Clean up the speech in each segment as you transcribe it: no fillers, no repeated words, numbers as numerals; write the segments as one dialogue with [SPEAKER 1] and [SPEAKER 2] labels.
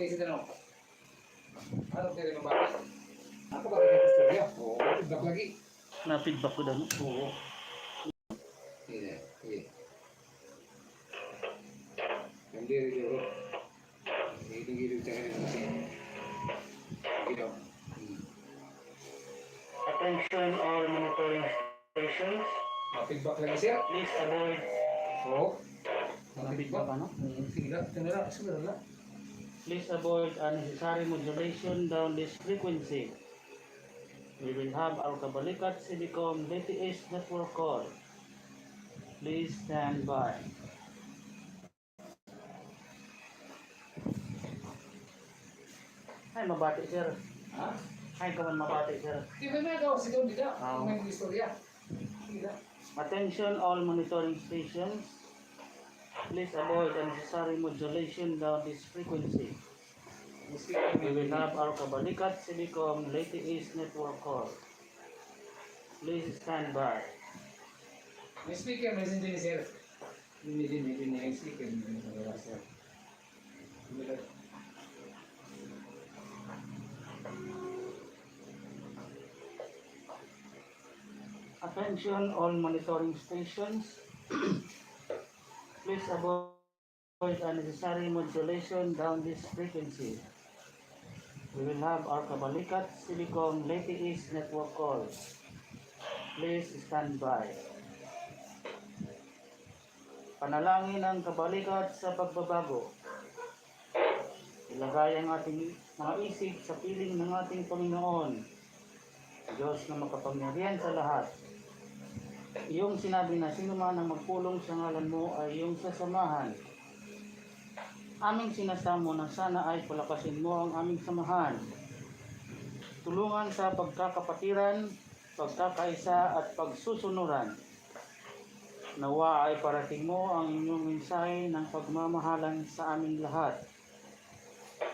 [SPEAKER 1] Kasi tanong, ano kaya ng bakit? Ako ba rin gusto niya? Oo, feedback lagi.
[SPEAKER 2] Na-feedback ko doon.
[SPEAKER 1] Oo. Sige, sige. Hindi rin yun. Hindi sa kanila kasi. Sige daw.
[SPEAKER 2] Attention all monitoring stations.
[SPEAKER 1] Feedback lagi siya.
[SPEAKER 2] Please avoid.
[SPEAKER 1] Oo.
[SPEAKER 2] Na-feedback ano?
[SPEAKER 1] Sige na, ito na lang. Sige na lang.
[SPEAKER 2] Please avoid unnecessary modulation down this frequency. We will have our Kabalikat Leyte network call. Please stand by. Ay, mabati sir.
[SPEAKER 1] Ha?
[SPEAKER 2] Ay, kaman mabati sir.
[SPEAKER 1] Di ba na daw? Sige, hindi na. May istorya. Sige na.
[SPEAKER 2] Attention all monitoring stations. Please avoid unnecessary modulation down this frequency. We will have our Kabalikat Leyte network call. Please stand by.
[SPEAKER 1] May speaker, may sindi ni sir. Hindi yung speaker. Hindi yung sir.
[SPEAKER 2] Attention all monitoring stations. Please avoid unnecessary modulation down this frequency. We will have our Kabalikat Leyte network call. Please stand by. Panalangin ng kabalikat sa pagbabago. Ilagay ang ating mga isip sa piling ng ating Panginoon, Diyos na makapangyarihan sa lahat. Iyong sinabi na sino man ang magpulong sa ngalan mo ay iyong sasamahan. Aming sinasamo na sana ay palakasin mo ang aming samahan. Tulungan sa pagkakapatiran, pagkakaisa at pagsusunuran. Nawa ay parating mo ang inyong mensahe ng pagmamahalan sa aming lahat.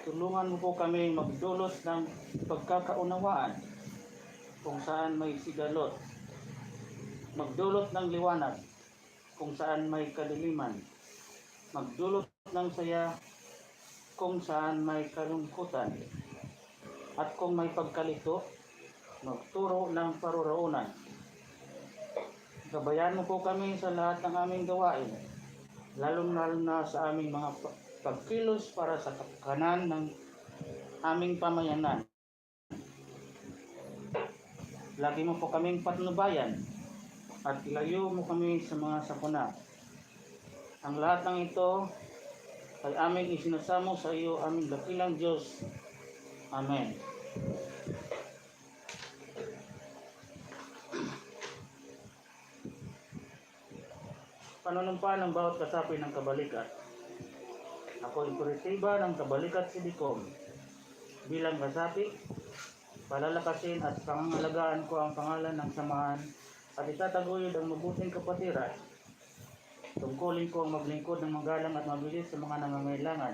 [SPEAKER 2] Tulungan mo po kami magdulot ng pagkakaunawaan kung saan may sigalot. Magdulot ng liwanag kung saan may kadiliman. Magdulot ng saya kung saan may kalungkutan. At kung may pagkalito, magturo ng paruroonan. Gabayan mo po kami sa lahat ng aming gawain, lalong-lalo na sa aming mga pagkilos para sa kapakanan ng aming pamayanan. Lagi mo po kaming patnubayan at ilayo mo kami sa mga sakuna. Ang lahat ng ito ay aming isinasamo sa iyo, aming dakilang Diyos. Amen. Panunumpa ng bawat kasapi ng kabalikat. Ako imperatiba ng Kabalikat bilang kasapi, palalakasin at pangangalagaan ko ang pangalan ng samahan at itataguyod ang mabuting kapatiran. Tungkulin ko ang maglingkod ng magalang at mabilis sa mga nangangailangan.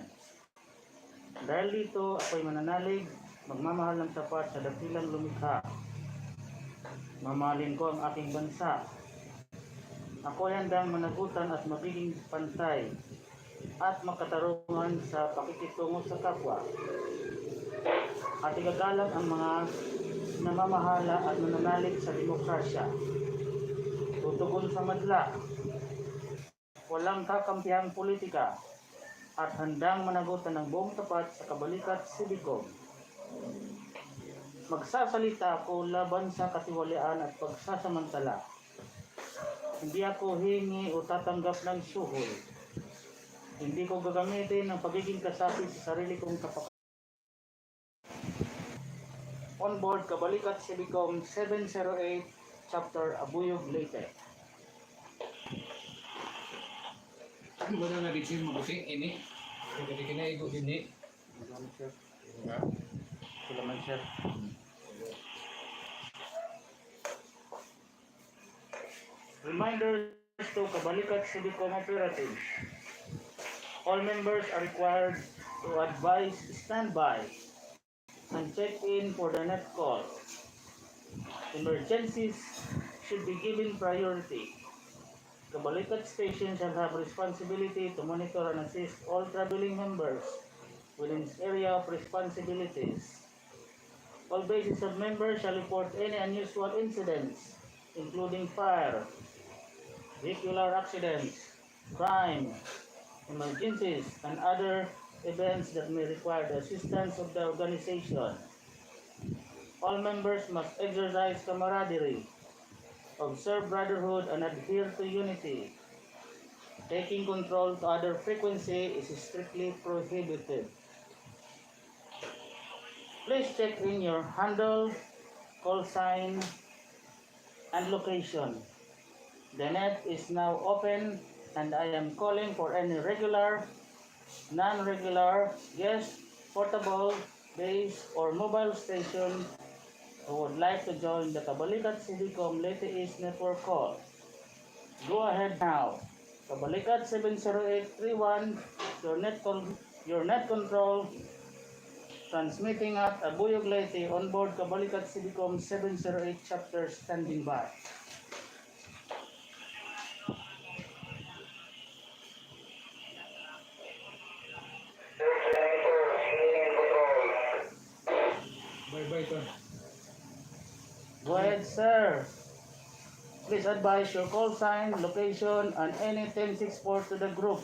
[SPEAKER 2] Dahil dito, ako'y mananalig, magmamahal ng tapat sa dakilang lumikha. Mamahalin ko ang aking bansa. Ako'y handang managutan at magiging pantay at makatarungan sa pakikitungo sa kapwa. At igagalang ang mga namamahala at mananalig sa demokrasya. Tutugon sa madla, walang kakampihang politika, at handang managutan ng buong tapat sa Kabalikat Magsasalita ako laban sa katiwalian at pagsasamantala. Hindi ako hingi o tatanggap ng suhol. Hindi ko gagamitin ang pagiging kasapi sa sarili kong kapakanan. On board Kabalikat 708, Chapter Abuyog, Leyte.
[SPEAKER 1] Ano ba na nabitsin mabuting ini? Hindi kinaigo ini.
[SPEAKER 2] Salamat sir. Reminders to Kabalikat Operative. All members are required to advise standby and check in for the net call. Emergencies should be given priority. Kabalikat Station shall have responsibility to monitor and assist all traveling members within its area of responsibilities. All bases of members shall report any unusual incidents, including fire, vehicular accidents, crime, emergencies, and other events that may require the assistance of the organization. All members must exercise camaraderie, observe brotherhood, and adhere to unity. Taking control to other frequency is strictly prohibited. Please check in your handle, call sign, and location. The net is now open and I am calling for any regular, non-regular, guest, portable, base, or mobile station who would like to join the Kabalikat Leyte East Network call. Go ahead now. Kabalikat 708-31, your net control, transmitting at Abuyog Leyte on board Kabalikat 708 chapter standing by.
[SPEAKER 1] Bye-bye, Ton.
[SPEAKER 2] Go ahead, sir. Please advise your call sign, location, and any 1064 to the group.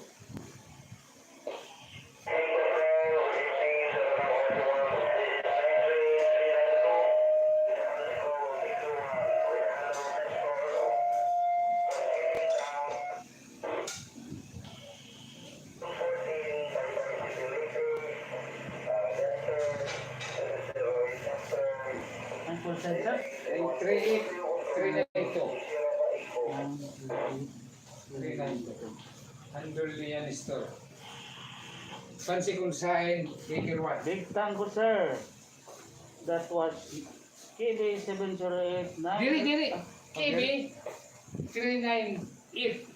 [SPEAKER 2] And for sensor?
[SPEAKER 1] And 38392. 392. Handle niyan store. Fancy kung saan, Baker 1.
[SPEAKER 2] Big tango, sir. That was KB708.
[SPEAKER 1] Diri. KB 398.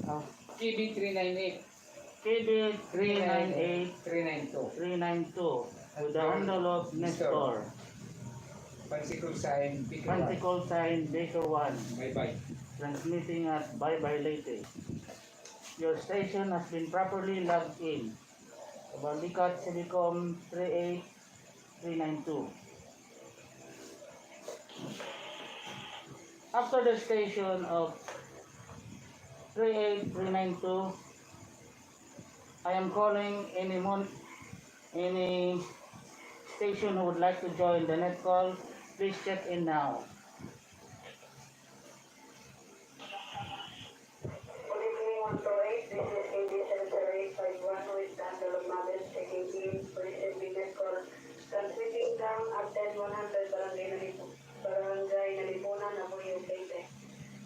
[SPEAKER 2] Oh,
[SPEAKER 1] KB 398.
[SPEAKER 2] KB398
[SPEAKER 1] 392.
[SPEAKER 2] 392 with the handle of Nestor.
[SPEAKER 1] Fancy kung saan, Baker 1.
[SPEAKER 2] Panticol sign Baker 1.
[SPEAKER 1] Bye-bye.
[SPEAKER 2] Transmitting at Waray-waray Leyte. Your station has been properly logged in. Kabalikat Silicom 38392. After the station of 38392, I am calling any station who would like to join the net call. Please check in now.
[SPEAKER 3] Good evening, 128. This is KB708-31 with the handle of Mabel checking in for receiving net call. Transmitting down at 10100 Barangay Nalipunan, Abuyog, Leyte.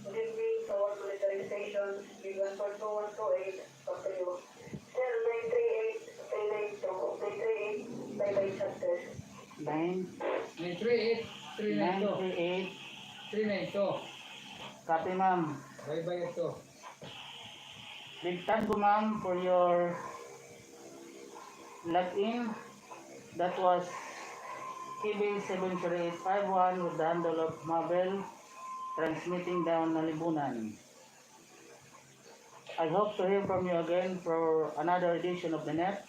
[SPEAKER 3] Good evening sa World Monitoring Station, Big 142-128, talk to you. Cell 938-392, 938, bye-bye chapters.
[SPEAKER 1] 938 392.
[SPEAKER 2] 938.
[SPEAKER 1] 392.
[SPEAKER 2] Copy, ma'am.
[SPEAKER 1] Bye-bye ito.
[SPEAKER 2] Big tango, ma'am, for your login. That was KB708-51 with the handle of Mabel, transmitting down Nalibunan. I hope to hear from you again for another edition of the net.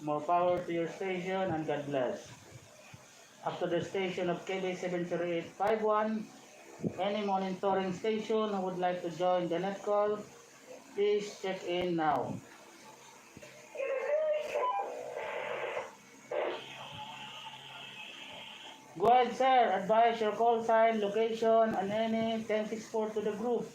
[SPEAKER 2] More power to your station and God bless. After the station of KB708-51, any monitoring station who would like to join the net call, please check in now. Go ahead, sir. Advise your call sign, location, and any 1064 to the group.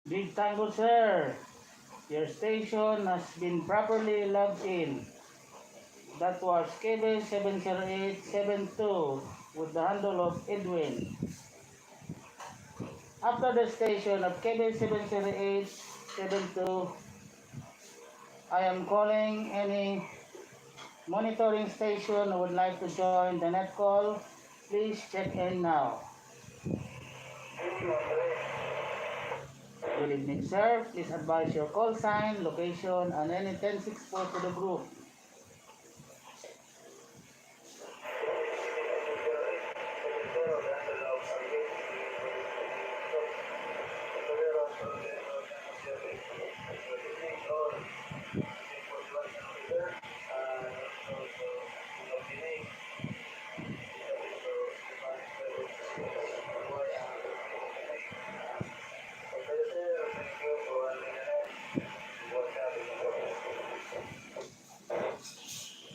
[SPEAKER 2] Big tango, sir. Your station has been properly logged in. That was KB708-72 with the handle of Edwin. After the station of KB708-72, I am calling any monitoring station who would like to join the net call. Please check in now. Good evening, sir. Please advise your call sign, location, and any 1064 to the group.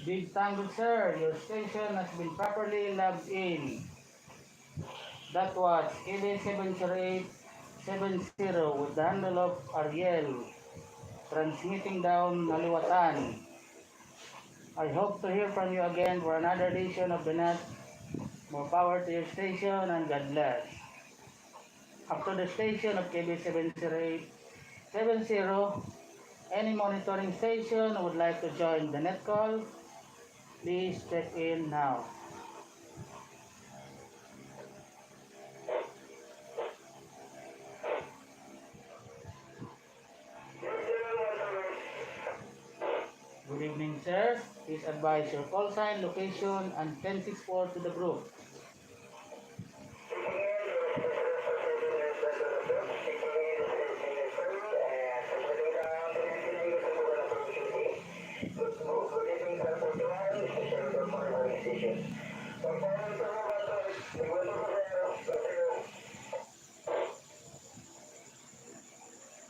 [SPEAKER 2] Big Tango, sir. Your station has been properly logged in. That was KB708-70 with the handle of Ariel, transmitting down Naliwatan. I hope to hear from you again for another edition of the net. More power to your station and God bless. After the station of KB708-70, any monitoring station who would like to join the net call, please check in now. Good evening, sir. Please advise your call sign, location, and 1064 to the group.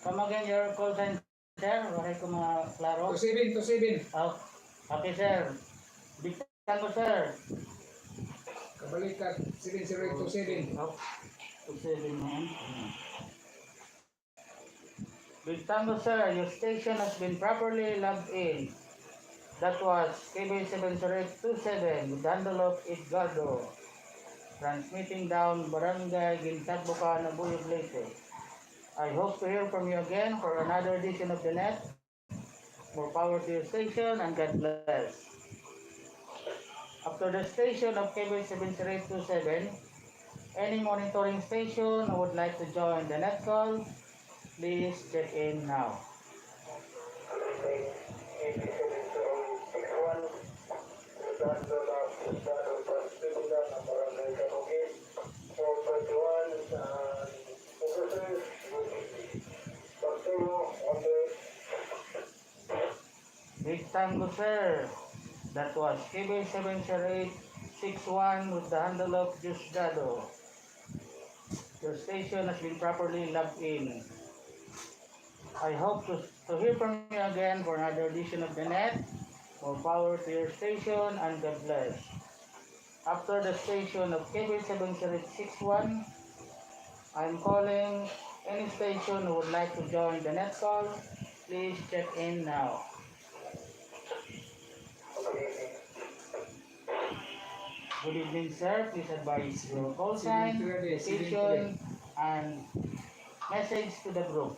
[SPEAKER 2] Come again, your call sign, sir. Waray ko mga klaro.
[SPEAKER 1] 2727.
[SPEAKER 2] Oh, okay, sir. Big Tango, sir.
[SPEAKER 1] Kabalikat 70827.
[SPEAKER 2] Oh, 27 man. Big Tango, sir. Your station has been properly logged in. That was KB708-27 with the handle of Edgardo, transmitting down Barangay Gintagbukan, Abuyog, Leyte. I hope to hear from you again for another edition of the net. More power to your station and God bless. After the station of KB708-27, any monitoring station who would like to join the net call, please check in now. Big Tango, sir. That was KB708-61 with the handle of Jusgado. Your station has been properly logged in. I hope to hear from you again for another edition of the net. More power to your station and God bless. After the station of KB708-61, I'm calling any station who would like to join the net call. Please check in now. Good evening, sir. Please advise your call sign, location, and message to the group.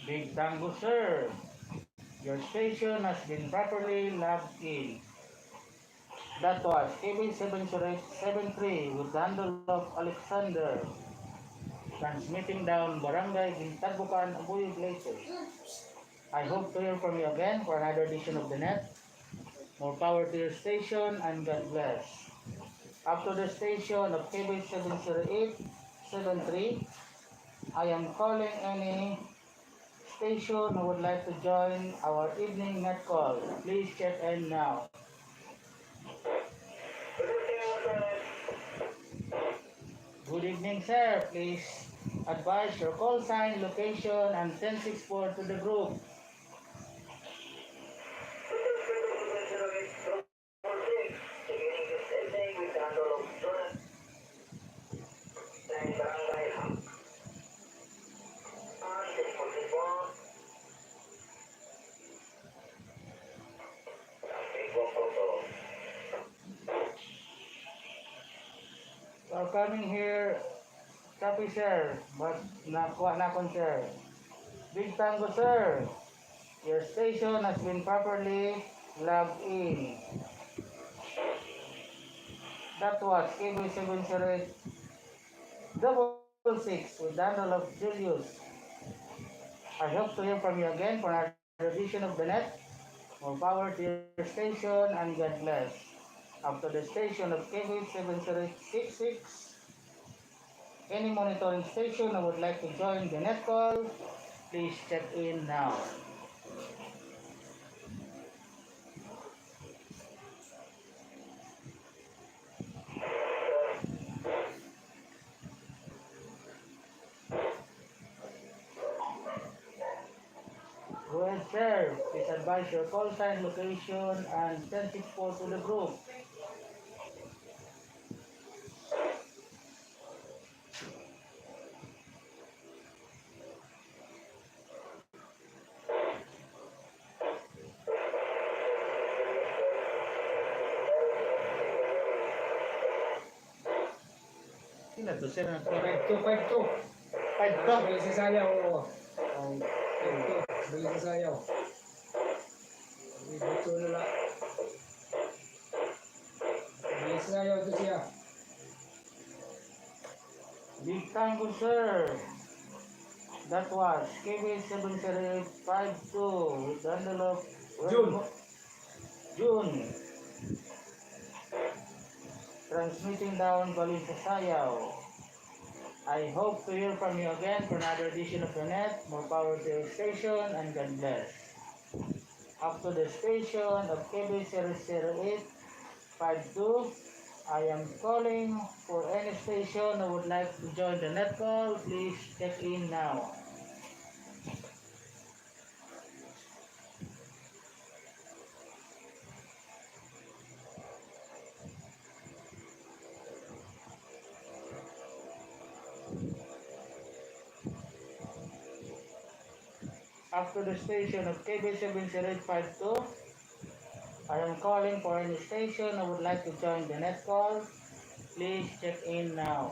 [SPEAKER 2] Big Tango, sir. Your station has been properly logged in. That was KB708-73 with the handle of Alexander, transmitting down Barangay Gintagbukan, Abuyog, Leyte. I hope to hear from you again for another edition of the net. More power to your station and God bless. After the station of KB708-73, I am calling any station who would like to join our evening net call. Please check in now. Good evening, sir. Please advise your call sign, location, and 1064 to the group. for coming here. Copy, sir, but nakuha na kon, sir. Big Tango, sir. Your station has been properly logged in. That was KB708-66 with handle of Julius. I hope to hear from you again for another edition of the net. More power to your station and God bless. After the station of KB708-66, any monitoring station who would like to join the net call, please check in now. Go ahead, sir. Please advise your call sign, location, and 1064 to the group. Sino to, sir?
[SPEAKER 1] 5252.
[SPEAKER 2] 5
[SPEAKER 1] Balik sa sayaw. Oo. 52. Balik sa sayaw. Dito na lang. Balik sa sayaw ito siya.
[SPEAKER 2] Big Tango, sir. That was KB708-52 with the handle of June. Transmitting down Balin sa Sayaw. I hope to hear from you again for another edition of the net. More power to your station and God bless. Up to the station of KB708-52, I am calling for any station who would like to join the net call. Please check in now. After the station of KB708-52, I am calling for any station who would like to join the net call. Please check in now.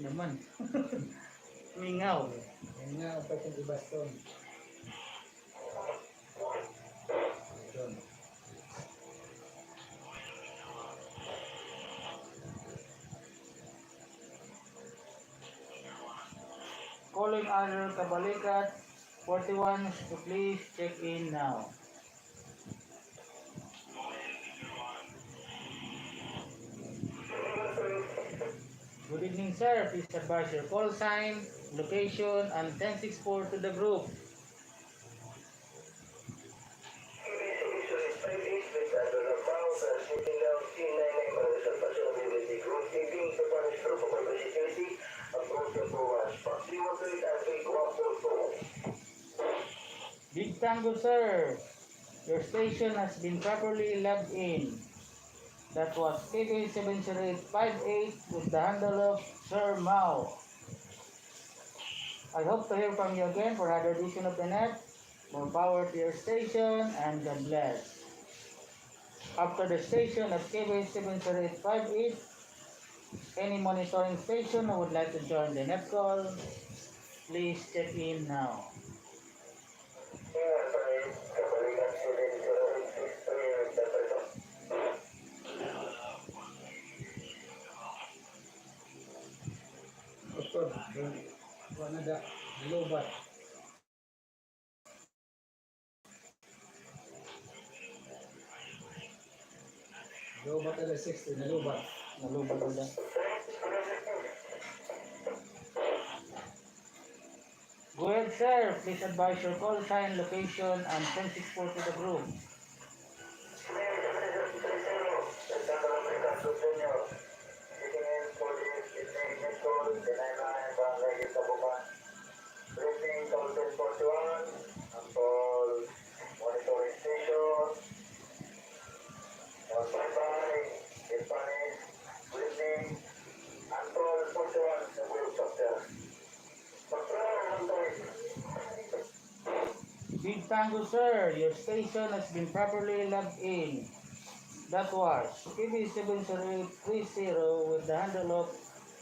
[SPEAKER 2] Naman. Mingaw.
[SPEAKER 1] Yan nga, upat yung ibaston. Doon.
[SPEAKER 2] Calling other Kabalikat 41 to please check in now. Good evening, sir. Please advise your call sign, location, and 1064 to the group. Big Tango, sir. Your station has been properly logged in. That was KB708-58 with the handle of Sir Mao. I hope to hear from you again for another edition of the net. More power to your station and God bless. After the station of KB708-58, any monitoring station who would like to join the net call, please check in now.
[SPEAKER 1] Utod. Wala na lubat. Lubat ala 60 na lubat.
[SPEAKER 2] Nalubat ko dyan. Go ahead, sir. Please advise your call sign, location, and 1064 to the group. Big Big Tango sir, your station has been properly logged in. That was KB708-30 with the handle of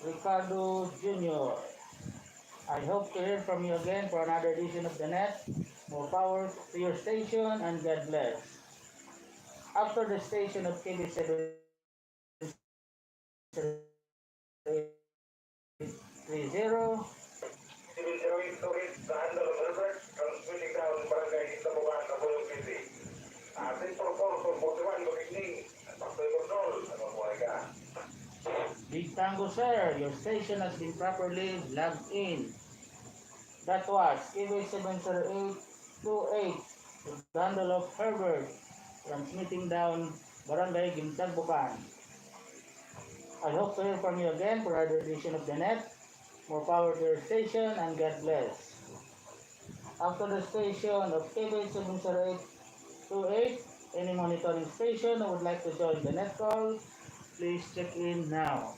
[SPEAKER 2] Ricardo Jr. I hope to hear from you again for another edition of the net. More power to your station and God bless. After the station of KB708-30,
[SPEAKER 4] 708 sa handle of Herbert, transmitting down barangay Itabugan, Abuyog City. Ating proposal, 41, good evening. Pastor Control, ano po ay ka?
[SPEAKER 2] Big Tango sir, your station has been properly logged in. That was KB708-28 with the handle of Herbert, transmitting down Barangay Gimtagbukan. I hope to hear from you again for another edition of the net. More power to your station and God bless. After the station of KB708-28, any monitoring station who would like to join the net call, please check in now.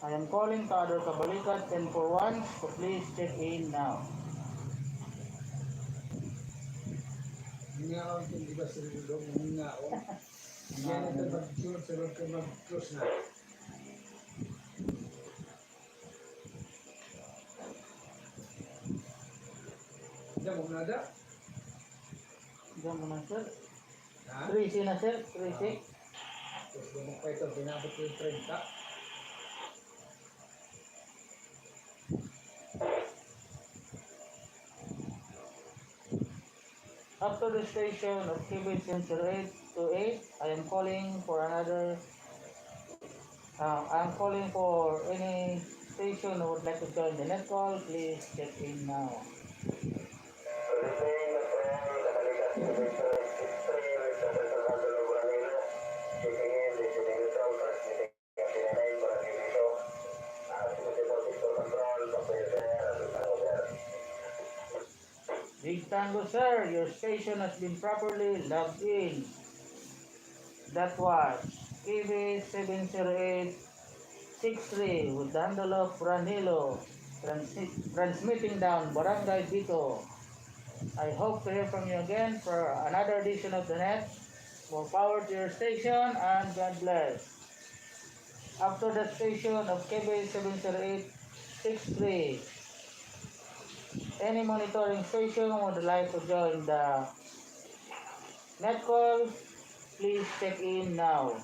[SPEAKER 2] I am calling to other Kabalikat 1041, so please check in now.
[SPEAKER 1] Hindi ako yung iba sa lulong, hindi nga ako. Hindi na ito mag-shoot, sa mag-close na. Hindi mo nada?
[SPEAKER 2] Diyan mo na sir.
[SPEAKER 1] Ha?
[SPEAKER 2] 3C na sir, 3C.
[SPEAKER 1] Tapos mo pa ito, binabot ko yung 30.
[SPEAKER 2] After the station of KB708-28, I am calling for another. I am calling for any station who would like to join the net call. Please check in now. Big Tango sir, your station has been properly logged in. That was KB708-63 with the handle of Ranilo, transmitting down Barangay Bito. I hope to hear from you again for another edition of the net. More power to your station and God bless. After the station of KB708-63, any monitoring station would like to join the net call, please check in now.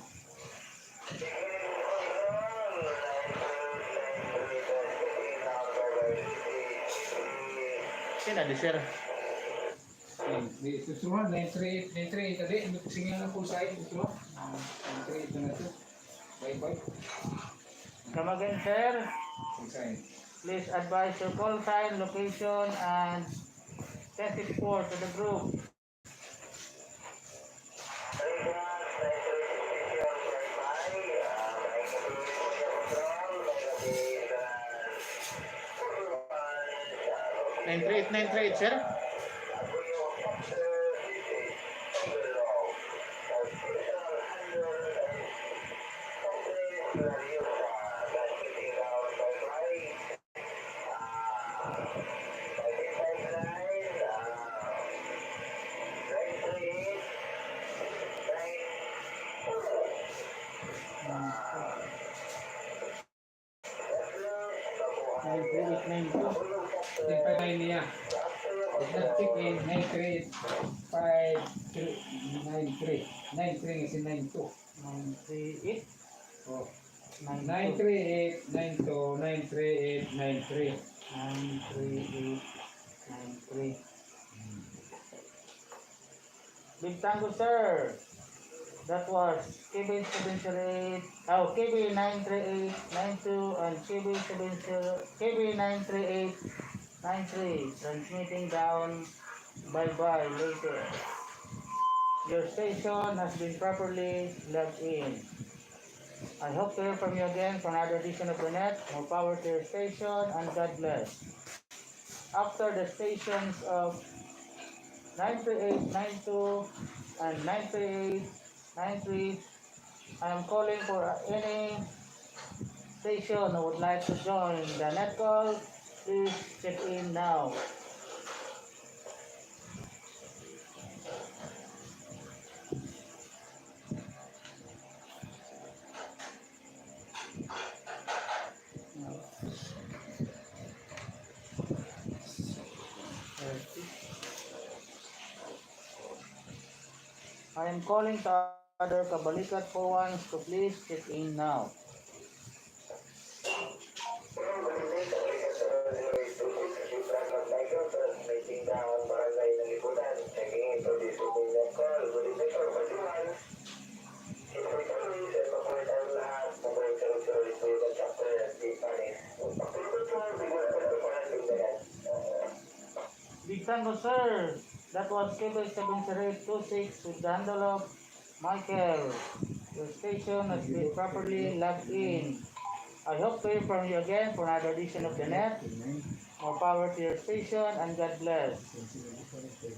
[SPEAKER 2] Sino di sir?
[SPEAKER 1] Susunod, 938 tadi, hindi ko singin ng pusa ay susunod. 938 na ito. Bye-bye.
[SPEAKER 2] Come again sir.
[SPEAKER 1] Sign.
[SPEAKER 2] Please advise your call sign, location, and test it for to the group. Nine three eight, sir. Nine two.
[SPEAKER 1] Tingpatay niya. Check in 938-593. 93 kasi 92.
[SPEAKER 2] 938.
[SPEAKER 1] Oh.
[SPEAKER 2] 938.
[SPEAKER 1] 938-92-938-93.
[SPEAKER 2] 93893. Big Tango sir. That was KB708, KB93892 and KB93893, transmitting down Bye-bye later. Your station has been properly logged in. I hope to hear from you again for another edition of the net. More power to your station and God bless. After the stations of 93892 and 93893, I am calling for any station who would like to join the net call. Please check in now. I am calling to other Kabalikat for once to please check in now. Big tango, sir. That was KB708-26 with the handle of Michael. Your station has been properly logged in. I hope to hear from you again for another edition of the net. More power to your station and God bless.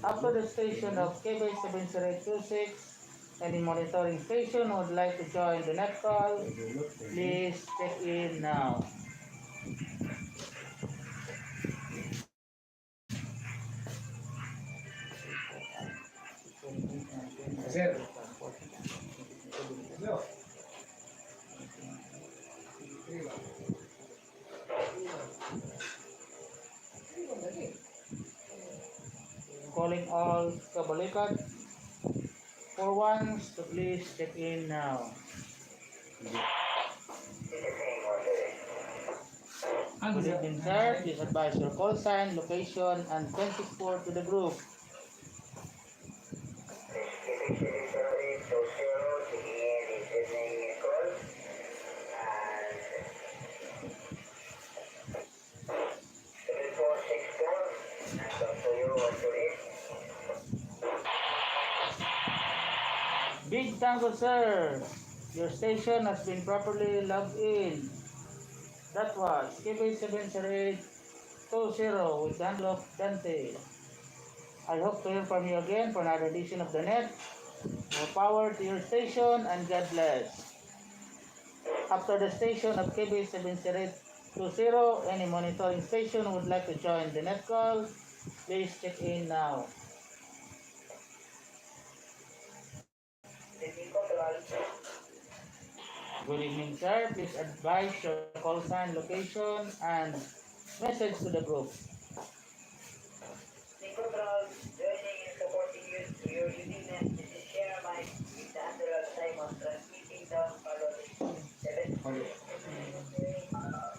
[SPEAKER 2] After the station of KB708-26, any monitoring station would like to join the net call, please check in now.
[SPEAKER 1] Sir. Hello.
[SPEAKER 2] Calling all Kabalikat for once to please check in now. Good evening, sir. Please advise your call sign, location, and 24 to the group. Big tango, sir. Your station has been properly logged in. That was KB708-20 with handle of Dante. I hope to hear from you again for another edition of the net. More power to your station and God bless. After the station of KB708-20, any monitoring station would like to join the net call, please check in now. Good evening, sir. Please advise your call sign, location, and message to the group.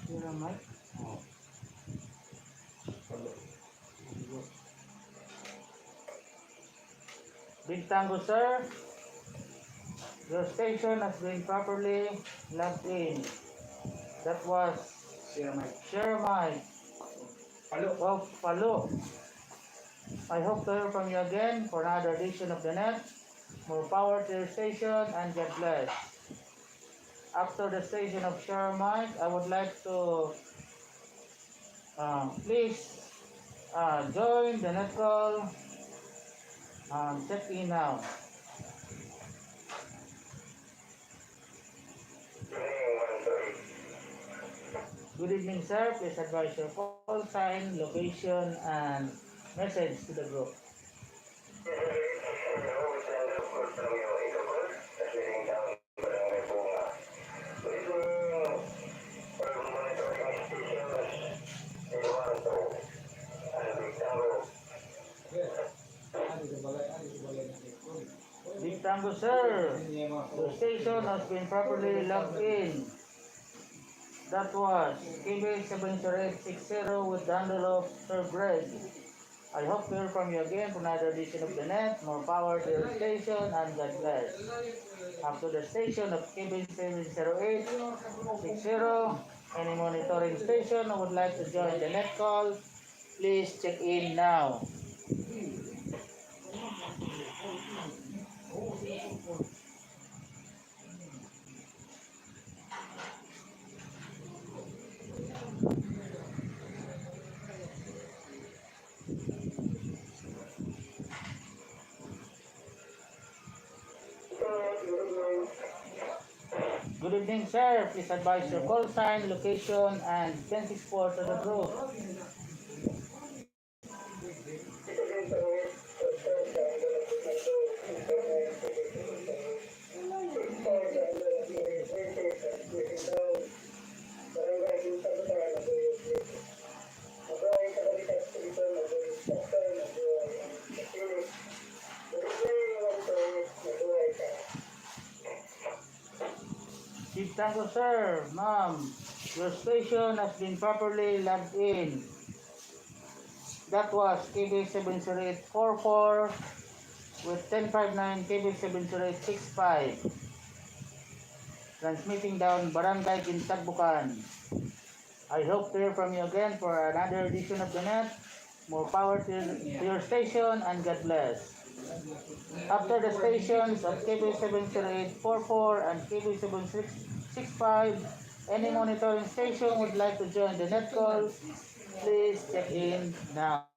[SPEAKER 2] Here am I. Big tango, sir. Your station has been properly logged in. That was Share Mike of Palo. I hope to hear from you again for another edition of the net. More power to your station and God bless. After the station of Share Mike, I would like to please join the net call. Check in now. Good evening, sir. Please advise your call sign, location, and message to the group. Big tango, sir. Your station has been properly logged in. That was KB708-60 with the handle of Sir Greg. I hope to hear from you again for another edition of the net. More power to your station and God bless. After the station of KB708-60, any monitoring station who would like to join the net call, please check in now. Good evening, sir. Please advise your call sign, location, and 1064 to the group. Chief Tango, sir, ma'am, your station has been properly logged in. That was KB708-44 with 1059 KB708-65. Transmitting down Barangay Gintagbukan. I hope to hear from you again for another edition of the net. More power to your station and God bless. After the stations of KB708-44 and KB708-65, any monitoring station would like to join the net call, please check in now.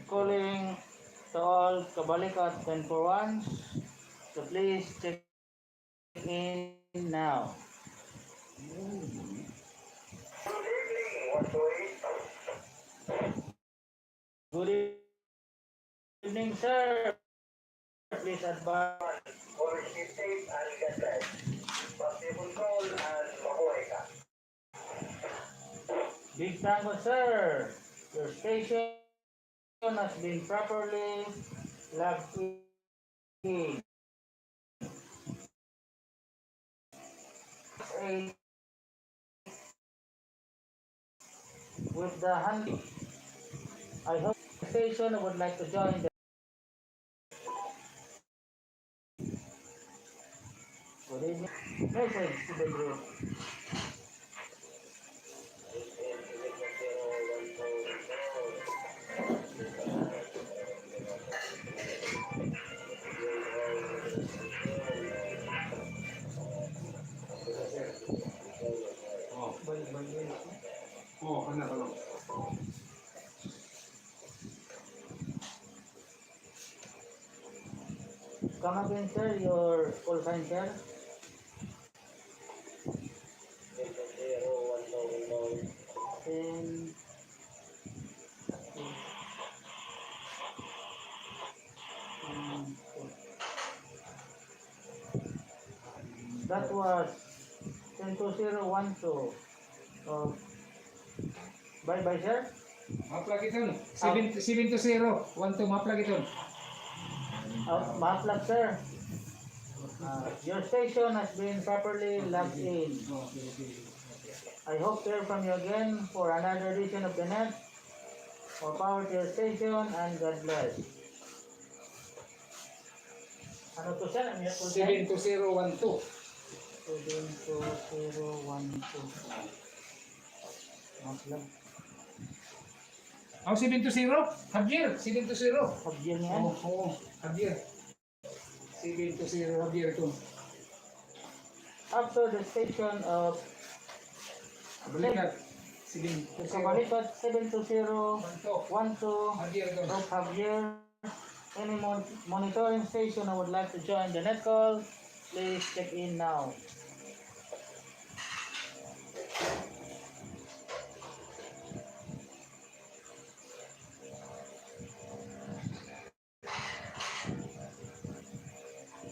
[SPEAKER 2] Calling to all Kabalikat 1041, so please check in now. Good evening, sir. Please advise.
[SPEAKER 4] Always keep safe and get blessed. Positive control and mabuhay ka.
[SPEAKER 2] Big Tango, sir. Your station has been properly logged in. With the handy. I hope the station would like to join the good evening message to the group.
[SPEAKER 1] Oh, anak ko.
[SPEAKER 2] Come again, sir, your call sign, sir. And that was 102012. Bye-bye, sir.
[SPEAKER 1] Maplag iton. 720. 12 maplag iton.
[SPEAKER 2] Maplag, sir. Your station has been properly logged in. I hope to hear from you again for another edition of the net. More power to your station and God bless. Ano to, sir? Ang iyong call sign?
[SPEAKER 1] 72012.
[SPEAKER 2] 72012. Maplag.
[SPEAKER 1] Oh, 720. Javier, 720.
[SPEAKER 2] Pag-year niyan.
[SPEAKER 1] Oh, Javier. 720 Javier ito.
[SPEAKER 2] After the station of
[SPEAKER 1] Kabalikat. 720.
[SPEAKER 2] Kabalikat 72012
[SPEAKER 1] Javier ito.
[SPEAKER 2] of Javier. Any monitoring station I would like to join the net call, please check in now.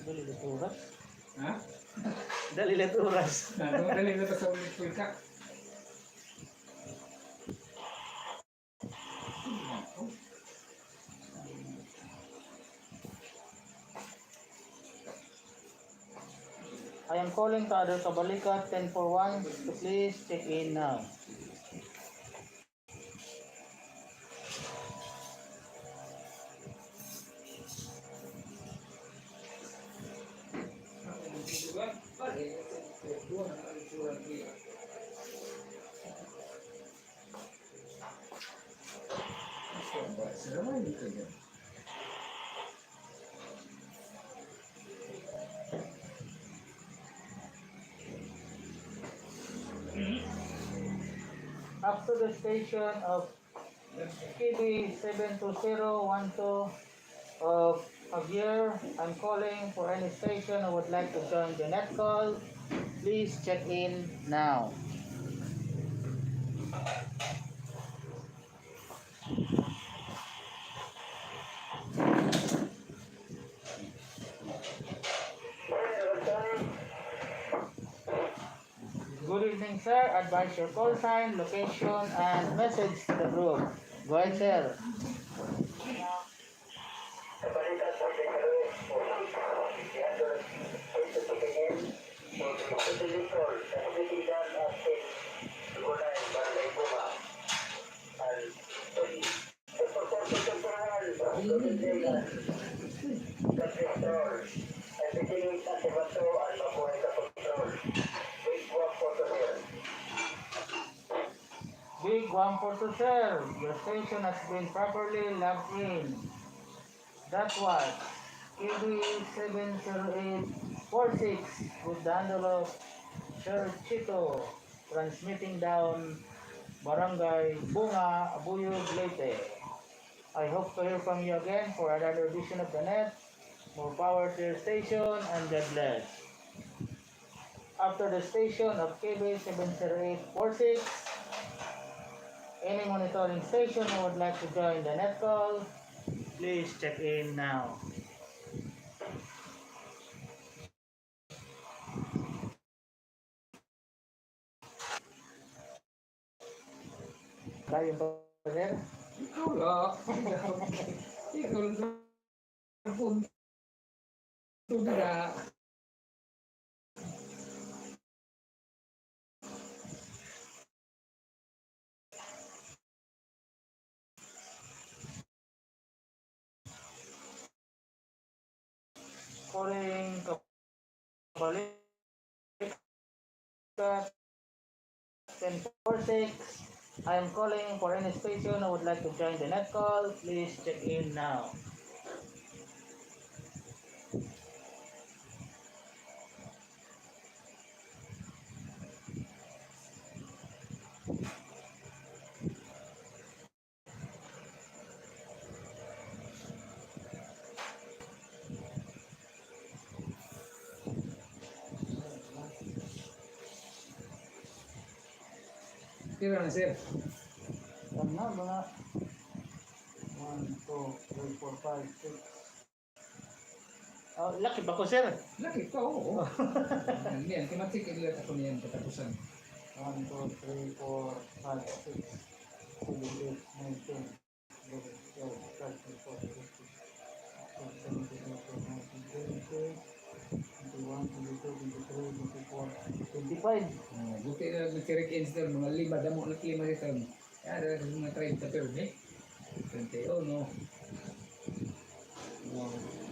[SPEAKER 2] Dali oras.
[SPEAKER 1] Ha?
[SPEAKER 2] Dali oras.
[SPEAKER 1] Dali na sa ulit ko ka. I am calling to other Kabalikat 1041 to please check in now.
[SPEAKER 2] up to the station of KB720-12 of Abuyog. I'm calling for any station who would like to join the net call. Please check in now. Good evening, sir. Advise your call sign, location, and message to the group. Go ahead, sir.
[SPEAKER 4] Kabalikat Leyte,
[SPEAKER 2] Big 142, sir. Your station has been properly logged in. That was KB708-46 with the handle of Sir Chito, transmitting down Barangay Bunga, Abuyog, Leyte. I hope to hear from you again for another edition of the net. More power to your station and God bless. After the station of KB708-46, any monitoring station who would like to join the net call, please check in now. Kayo ba, sir?
[SPEAKER 1] Ikaw lang. Ikaw lang. Punto na.
[SPEAKER 2] Calling Kabalikat 1046. I am calling for any station who would like to join the net call. Please check in now.
[SPEAKER 1] Tira na, sir.
[SPEAKER 2] Yan na, mga 1, 2, 3, 4, 5, 6. Oh, lucky ba ko, sir?
[SPEAKER 1] Laki pa, oo. Yan, kimatik ilat ako niyan katapusan.
[SPEAKER 2] 1, 2, 3, 4, 5, 6, 7, 8, 9, 10, 11, 12, 13, 14, 15, 16, 17, 18, 19, 20, 21, 22, 23, 24, 25.
[SPEAKER 1] Buti na nag-check install, mga lima, damo na lima ito. Kaya dahil sa mga 30 pero eh. 21, no?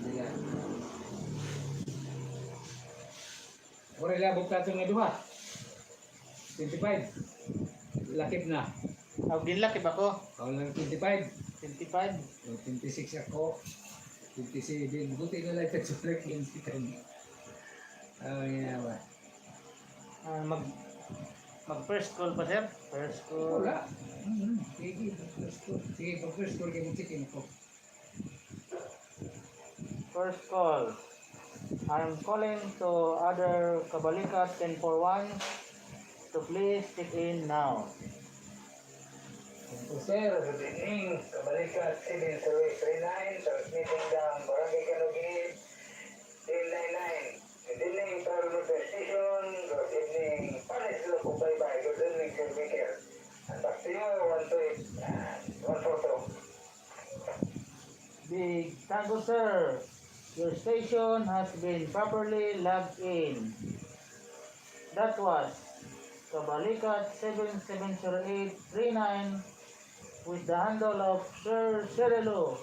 [SPEAKER 1] Diyan. Oray labog tatong nga duha. 25. Lakip na.
[SPEAKER 2] Oh, ginlaki ba ko?
[SPEAKER 1] Ako lang 25.
[SPEAKER 2] 25.
[SPEAKER 1] O, 26 ako. 27. Buti na lang ito sa install. Yan ba?
[SPEAKER 2] Mag first call pa, sir? First call.
[SPEAKER 1] Wala. Sige, pag first call kayo chicken ko.
[SPEAKER 2] First call. I'm calling to other Kabalikat 1041 to please check in now.
[SPEAKER 4] Sir, good evening. Kabalikat 708-31, transmitting down Barangay Kanugib, 1099. Good evening, Tarno Station. Good evening, Panis Loko Bye-bye. Good evening, Sir Michael. And back to you, 128, 142.
[SPEAKER 2] Big Tango, sir. Your station has been properly logged in. That was Kabalikat 708-39 with the handle of Sir Cirilo,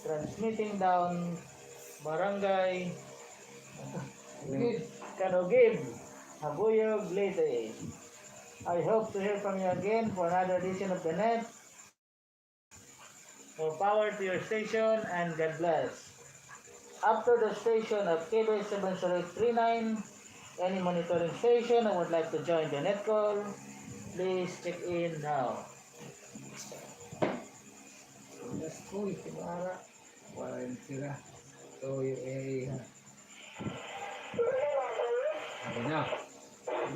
[SPEAKER 2] transmitting down Barangay Kanugib, Abuyog, Leyte. I hope to hear from you again for another edition of the net. More power to your station and God bless. After the station of KB708-39, any monitoring station who would like to join the net call, Please check in now.
[SPEAKER 1] Yes, uy, kumara. Wala yung tira. So, yung ha. Ano na?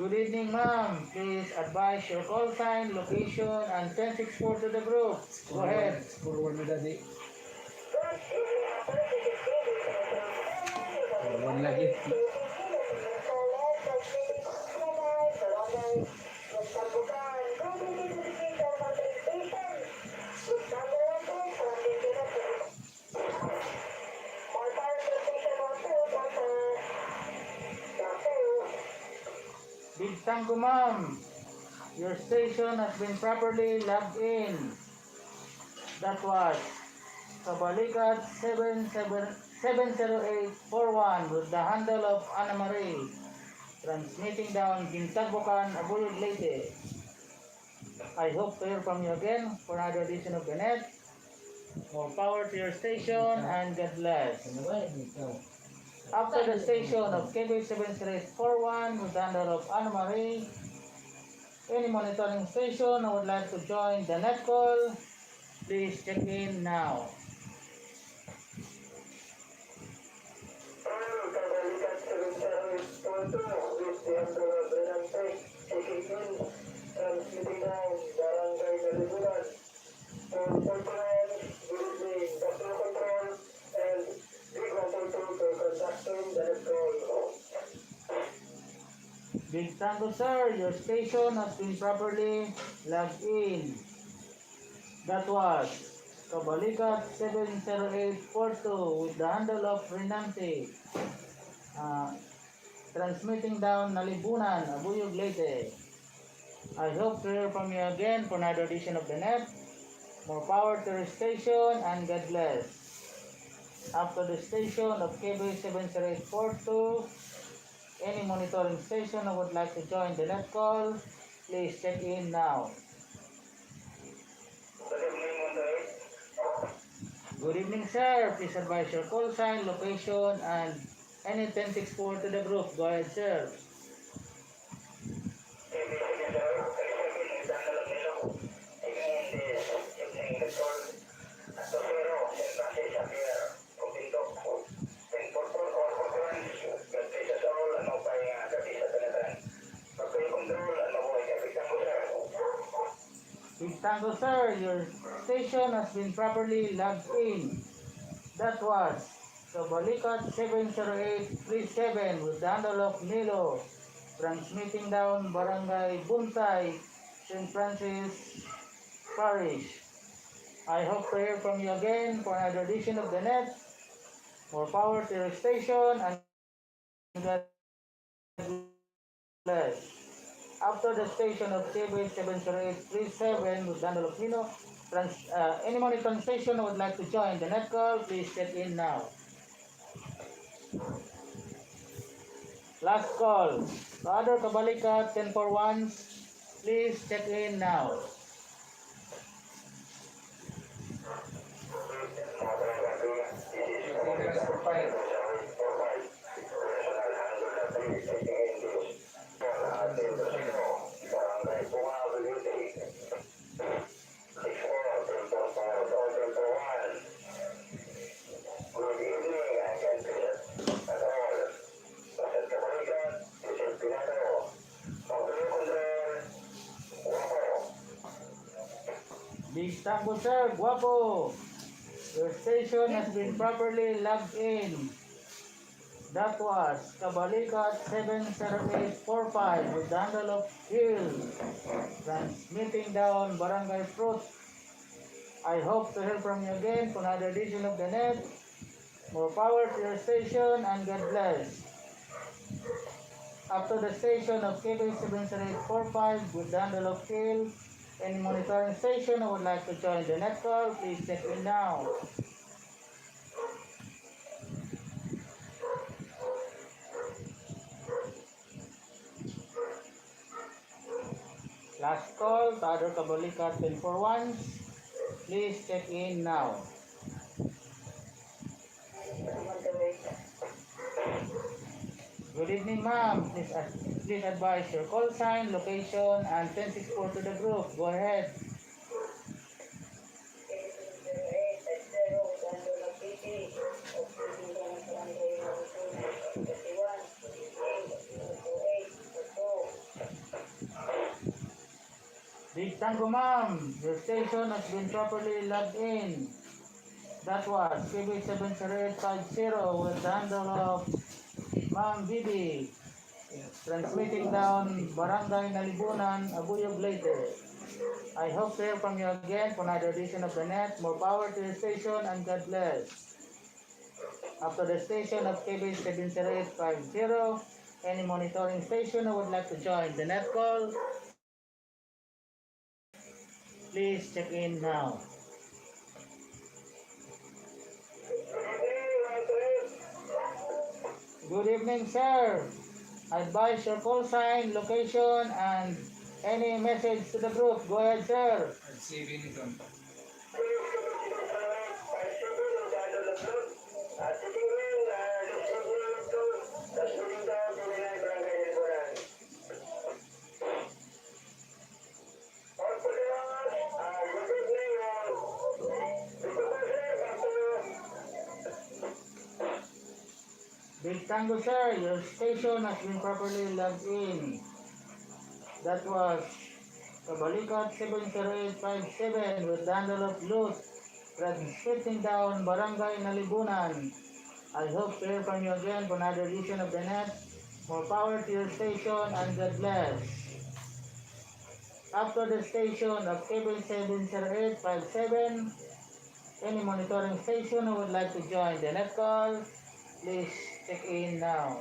[SPEAKER 2] Good evening, ma'am. Please advise your call sign, location, and 1064 to the group. Go ahead.
[SPEAKER 1] Score 1 na dadi. Score 1 lagi.
[SPEAKER 2] Big Tango, ma'am. Your station has been properly logged in. That was Kabalikat 708-31 with the handle of Anna Marie. Transmitting down Buyogan, Abuyog, Leyte. I hope to hear from you again for another edition of the net. More power to your station and God bless.
[SPEAKER 1] Ano ba yun ikaw?
[SPEAKER 2] After the station of KB708-31 with the handle of Anna Marie, any monitoring station who would like to join the net call, please check in now.
[SPEAKER 3] Kabalikat 708-31 with the handle of checking in, transmitting down Barangay Nalibunan. For control, good evening, Dr. Control, and Big 122 for conducting the net call.
[SPEAKER 2] Big Tango, sir, your station has been properly logged in. That was Kabalikat 708-42 with the handle of Renante. Transmitting down Nalibunan, Abuyog, Leyte. I hope to hear from you again for another edition of the net. More power to your station and God bless. After the station of KB708-42, any monitoring station who would like to join the net call, please check in now.
[SPEAKER 4] Good evening, Monday.
[SPEAKER 2] Good evening, sir. Please advise your call sign, location, and any 1064 to the group. Go ahead, sir. Big Tango, sir, your station has been properly logged in. That was Kabalikat 708-37 with the handle of Milo, transmitting down Barangay Buntay, St. Francis Parish. I hope to hear from you again for another edition of the net. More power to your station and God bless. After the station of KB708-37 with Dandalo Pino, any monitoring station who would like to join the net call, please check in now. Last call. The other Kabalikat 1041s, please check in now. Big Tango, sir, guapo. Your station has been properly logged in. That was Kabalikat 708-45 with the handle of Hill, transmitting down Barangay Fruit. I hope to hear from you again for another edition of the net. More power to your station and God bless. After the station of KB708-45 with the handle of Hill, any monitoring station who would like to join the net call, please check in now. Last call, the other Kabalikat 1041, please check in now. Good evening, ma'am. Please advise your call sign, location, and 1064 to the group. Go ahead.
[SPEAKER 3] KB708-31 Standing.
[SPEAKER 2] Big Tango Ma'am, your station has been properly logged in. That was KB708-50 with the handle of Ma'am Bibi. Transmitting down Barangay Nalibunan, Abuyog, Leyte. I hope to hear from you again for another edition of the net. More power to your station and God bless. After the station of KB708-50, any monitoring station who would like to join the net call, please check in now. Good evening, sir. Advise your call sign, location, and any message to the group. Go ahead, sir. Big Tango, sir, your station has been properly logged in. That was Kabalikat 708-57 with the handle of Loot, transmitting down Barangay Nalibunan. I hope to hear from you again for another edition of the net. More power to your station and God bless. After the station of KB708-57, any monitoring station who would like to join the net call, please check in now.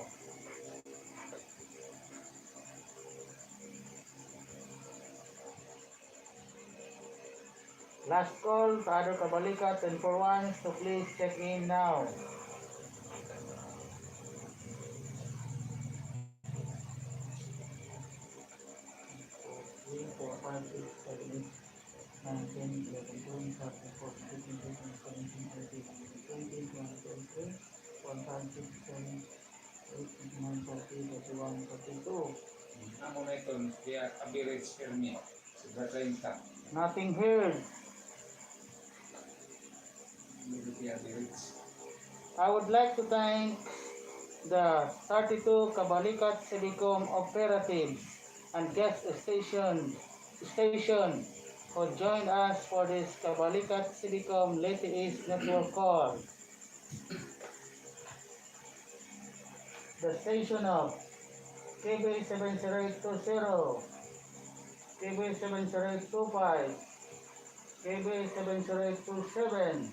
[SPEAKER 2] Last call to other Kabalikat 1041, so please check in now. Nothing heard. I would like to thank the 32 Kabalikat Cedicom operatives and guest station who joined us for this Kabalikat Cedicom Leyte East network call. The station of KB708-20, KB708-25, KB708-27,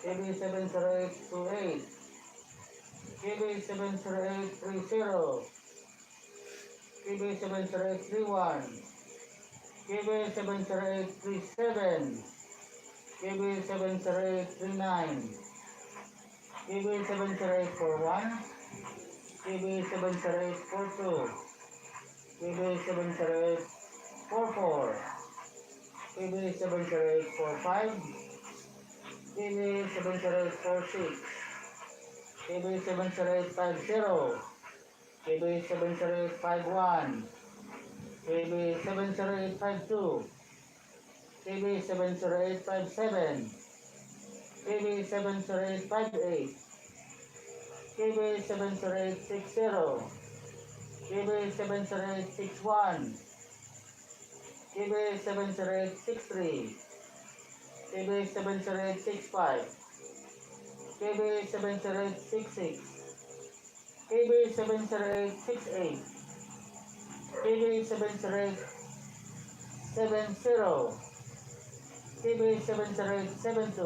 [SPEAKER 2] KB708-28, KB708-30, KB708-31, KB708-37, KB708-39, KB708-41, KB708-42, KB708-44, KB708-45, KB708-46, KB708-50, KB708-51, KB708-52, KB708-57, KB708-58, KB708-60, KB708-61, KB708-63, KB708-65, KB708-66, KB708-68, KB708-70, KB708-72,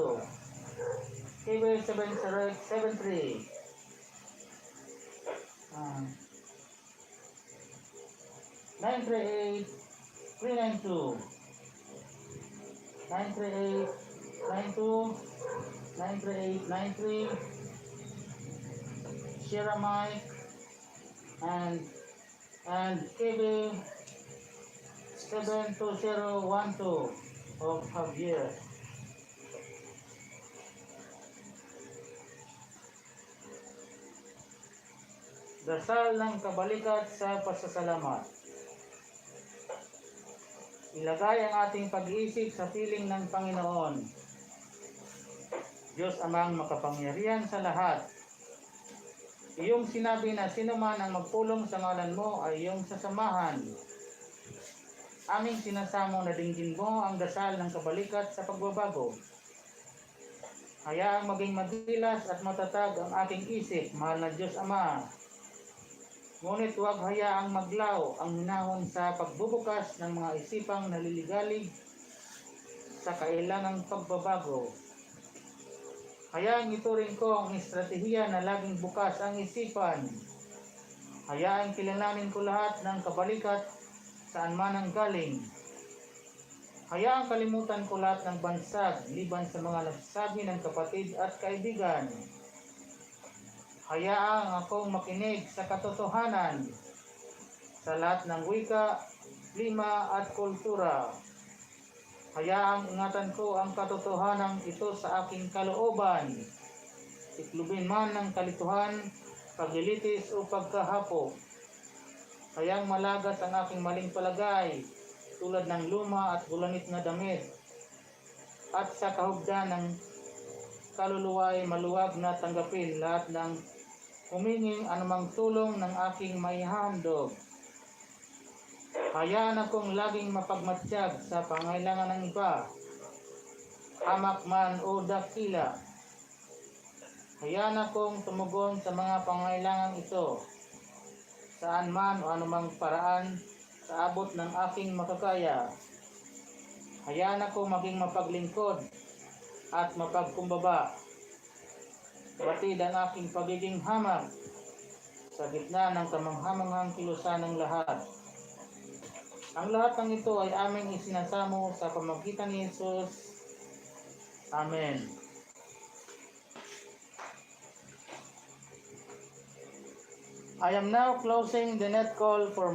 [SPEAKER 2] KB708-73, 938-392, 938-92, 938-93, Sierra Mike, and KB72012 of Javier. Dasal ng kabalikat sa pasasalamat. Ilagay ang ating pag-iisip sa piling ng Panginoon. Diyos amang makapangyarihan sa lahat. Iyong sinabi na sino man ang magpulong sa ngalan mo ay iyong sasamahan. Aming sinasamo na dinggin mo ang dasal ng kabalikat sa pagbabago. Hayaang maging madilas at matatag ang aking isip, mahal na Diyos Ama. Ngunit huwag hayaang maglaw ang hinahon sa pagbubukas ng mga isipang naliligalig sa kailangang pagbabago. Hayaang ituring ko ang estratehiya na laging bukas ang isipan. Hayaang kilalanin ko lahat ng kabalikat saan man ang galing. Hayaang kalimutan ko lahat ng bansag liban sa mga nagsasabi ng kapatid at kaibigan. Hayaang akong makinig sa katotohanan sa lahat ng wika, klima at kultura. Hayaang ingatan ko ang katotohanan ito sa aking kalooban. Iklubin man ng kalituhan, paglilitis o pagkahapo. Hayaang malagas ang aking maling palagay tulad ng luma at gulanit na damit. At sa kahugdan ng kaluluwa ay maluwag na tanggapin lahat ng huminging anumang tulong ng aking maihandog. Hayaan akong laging mapagmatsyag sa pangailangan ng iba, hamak man o dakila. Hayaan akong tumugon sa mga pangailangan ito, saan man o anumang paraan sa abot ng aking makakaya. Hayaan ako maging mapaglingkod at mapagkumbaba. Batid ang aking pagiging hamak sa gitna ng kamanghamanghang kilusan ng lahat. Ang lahat ng ito ay aming isinasamo sa pamamagitan ni Jesus. Amen. I am now closing the net call for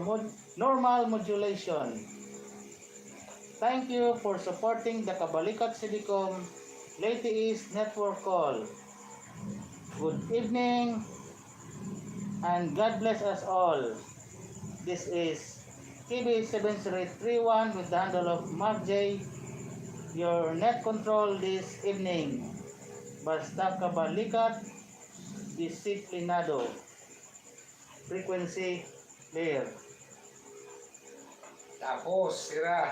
[SPEAKER 2] normal modulation. Thank you for supporting the Kabalikat Leyte East Network Call. Good evening and God bless us all. This is KB708-31 with the handle of Mark J. Your net control this evening. Basta Kabalikat Disciplinado. Frequency clear.
[SPEAKER 1] Tapos, sira.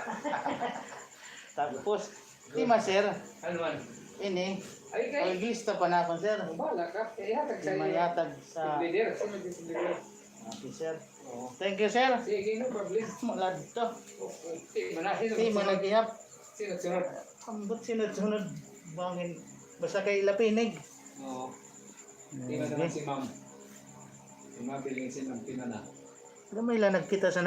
[SPEAKER 2] Tapos, tima sir,
[SPEAKER 1] Ano man?
[SPEAKER 2] ini,
[SPEAKER 1] Ay, kay.
[SPEAKER 2] ay lista pa na ako sir.
[SPEAKER 1] Bala ka. Ihatag sa iyo.
[SPEAKER 2] Mayatag sa
[SPEAKER 1] Leader. Sino yung leader?
[SPEAKER 2] okay, sir. Thank you sir.
[SPEAKER 1] Sige, no problem.
[SPEAKER 2] Malad to.
[SPEAKER 1] Manahin.
[SPEAKER 2] Si managihap.
[SPEAKER 1] Sino?
[SPEAKER 2] Ambot sunod-sunod. Bangin. Basta kay lapinig.
[SPEAKER 1] Oo. Tingnan naman si ma'am. Si ma'am, piling si ma'am, pinana.
[SPEAKER 2] Gamay lang nagkita sa